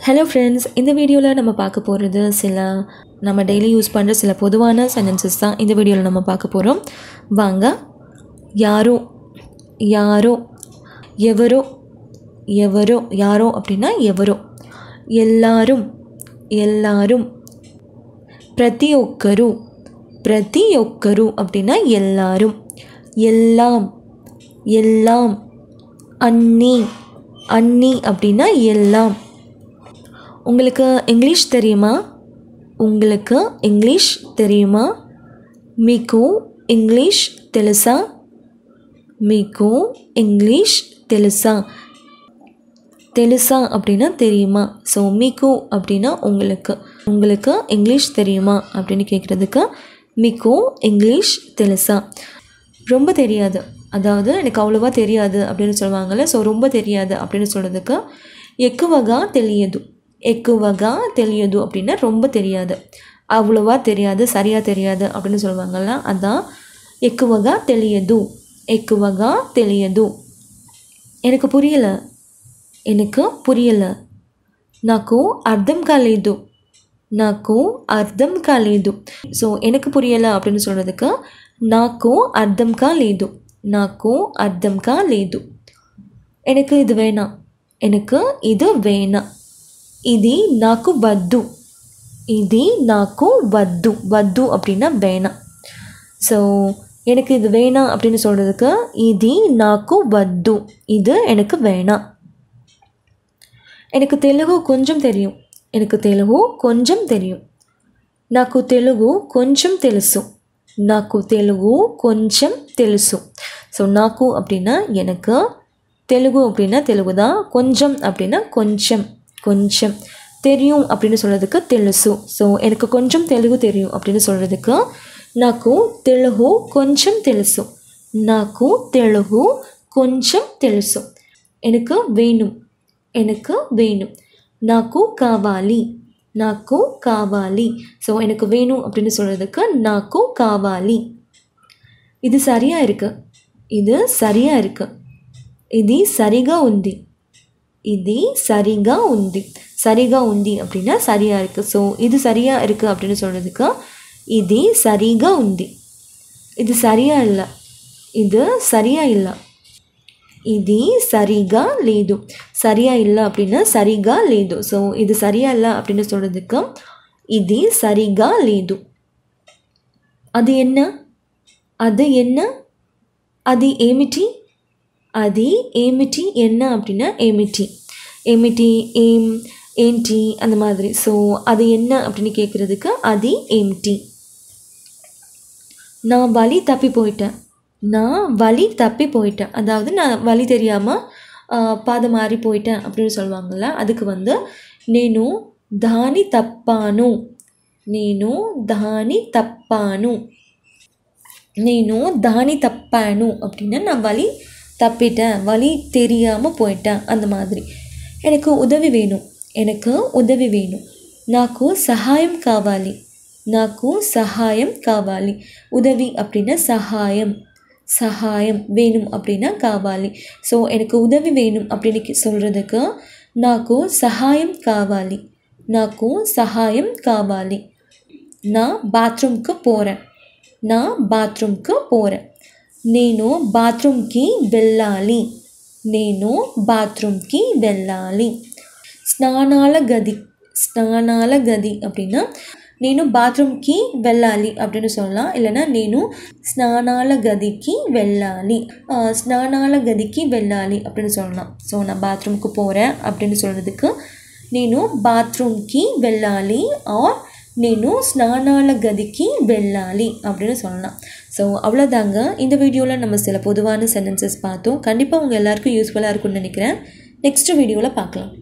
Hello friends, இந்த வீடியோல நம்ம பார்க்க போறது சில நம்ம டெய்லி யூஸ் பண்ற சில பொதுவான சென்டென்சஸ் தான் இந்த வீடியோல நம்ம பார்க்க போறோம். வாங்க. யாரோ யாரோ எவரோ எவரோ யாரோ அப்படினா எவரோ எல்லாரும் எல்லாரும் பிரதி ஒக்கரு அப்படினா எல்லாரும் எல்லாம் எல்லாம் அன்னி அன்னி அப்படினா எல்லாம். உங்களுக்கு இங்கிலீஷ் தெரியுமா? உங்களுக்கு இங்கிலீஷ் தெரியுமா? మీకు ఇంగ్లీష్ తెలుసా? మీకు ఇంగ్లీష్ తెలుసా? తెలుసా அப்படினா தெரியுமா? ஸோ మీకు அப்படினா உங்களுக்கு உங்களுக்கு இங்கிலீஷ் தெரியுமா அப்படின்னு கேட்குறதுக்கு మీకు ఇంగ్లీష్ తెలుసా. ரொம்ப தெரியாது, அதாவது எனக்கு அவ்வளோவா தெரியாது அப்படின்னு சொல்லுவாங்கள்ல. ஸோ ரொம்ப தெரியாது அப்படின்னு சொல்கிறதுக்கு ఎక్కువగా తెలియదు. ఎక్కువగా తెలియదు அப்படின்னா ரொம்ப தெரியாது, அவ்வளோவா தெரியாது, சரியாக தெரியாது அப்படின்னு சொல்லுவாங்கள்ல. அதான் ఎక్కువగా తెలియదు. ఎక్కువగా తెలియదు. எனக்கு புரியலை. எனக்கு புரியலை. నాకు అర్థం కాలేదు. నాకు అర్థం కాలేదు. ஸோ எனக்கு புரியலை அப்படின்னு சொல்கிறதுக்கு నాకు అర్థం కాలేదు. నాకు అర్థం కాలేదు. எனக்கு இது வேணாம். எனக்கு இது வேணாம். ఇది నాకు వద్దు. ఇది నాకు వద్దు. వద్దు அப்படின்னா வேணாம். ஸோ எனக்கு இது வேணாம் அப்படின்னு சொல்கிறதுக்கு ఇది నాకు వద్దు. இது எனக்கு வேணாம். எனக்கு தெலுங்கு கொஞ்சம் தெரியும். எனக்கு தெலுங்கு கொஞ்சம் தெரியும். నాకు తెలుగు కొంచెం తెలుసు. నాకు తెలుగు కొంచెం తెలుసు. ஸோ నాకు அப்படின்னா எனக்கு, தெலுங்கு அப்படின்னா தெலுங்கு தான், கொஞ்சம் அப்படின்னா கொஞ்சம் கொஞ்சம், தெரியும் அப்படின்னு சொல்கிறதுக்கு తెలుసు. ஸோ எனக்கு கொஞ்சம் தெலுங்கு தெரியும் அப்படின்னு சொல்கிறதுக்கு నాకు తెలుగు కొంచెం తెలుసు. నాకు తెలుగు కొంచెం తెలుసు. எனக்கு வேணும். எனக்கு வேணும். నాకు కావాలి. నాకు కావాలి. ஸோ எனக்கு வேணும் அப்படின்னு சொல்கிறதுக்கு నాకు కావాలి. இது சரியாக இருக்குது. இது சரியாக இருக்குது. ఇది సరిగా ఉంది. ఇది సరిగా ఉంది. సరిగా ఉంది அப்படின்னா சரியாக இருக்குது. ஸோ இது சரியாக இருக்குது அப்படின்னு சொல்கிறதுக்கு ఇది సరిగా ఉంది. இது சரியாக இல்லை. இது சரியாக இல்லை. ఇది సరిగా లేదు. சரியாக இல்லை அப்படின்னா சரிగా లేదు. ஸோ இது சரியாக இல்லை அப்படின்னு சொல்கிறதுக்கு ఇది సరిగా లేదు. அது என்ன? அது என்ன? అది ఏమిటి? అది ఏమిటి? என்ன அப்படின்னா ఏమిటి. ఏమిటి, ఏం, ఏంటి அந்த மாதிரி. ஸோ அது என்ன அப்படின்னு கேட்குறதுக்கு అది ఏమిటి. நான் வழி தப்பி போயிட்டேன். நான் வழி தப்பி போயிட்டேன், அதாவது நான் வழி தெரியாமல் பாதை மாறி போயிட்டேன் அப்படின்னு சொல்லுவாங்கள்ல. அதுக்கு வந்து నేను దాని తప్పాను. నేను దాని తప్పాను. నేను దాని తప్పాను அப்படின்னா நான் வழி தப்பிட்டேன், வழி தெரியாமல் போயிட்டேன் அந்த மாதிரி. எனக்கு உதவி வேணும். எனக்கு உதவி வேணும். నాకు సహాయం కావాలి. నాకు సహాయం కావాలి. உதவி அப்படின்னா சகாயம். சகாயம் வேணும் அப்படின்னா కావాలి. ஸோ எனக்கு உதவி வேணும் அப்படின்னு சொல்கிறதுக்கு నాకు సహాయం కావాలి. నాకు సహాయం కావాలి. நான் బాత్రూమ్కి పోகிறேன். நான் బాత్రూమ్కి పోகிறேன். నేను బాత్రూమ్కి వెళ్ళాలి. నేను బాత్రూమ్కి వెళ్ళాలి. స్నానాల గది. స్నానాల గది அப்படின்னா నేను బాత్రూమ్కి వెళ్ళాలి அப்படின்னு சொல்லலாம். இல்லைனா నేను స్నానాల గదికి వెళ్ళాలి. స్నానాల గదికి వెళ్ళాలి அப்படின்னு சொல்லலாம். ஸோ நான் பாத்ரூம்க்கு போகிறேன் அப்படின்னு சொல்கிறதுக்கு నేను బాత్రూమ్కి వెళ్ళాలి ஆர் నేను స్నానాల గదికి వెళ్ళాలి அப்படின்னு சொல்லலாம். ஸோ அவ்வளோதாங்க. இந்த வீடியோவில் நம்ம சில பொதுவான சென்டென்சஸ் பார்த்தோம். கண்டிப்பாக உங்கள் எல்லாருக்கும் யூஸ்ஃபுல்லாக இருக்கும்னு நினைக்கிறேன். நெக்ஸ்ட் வீடியோவில் பார்க்கலாம்.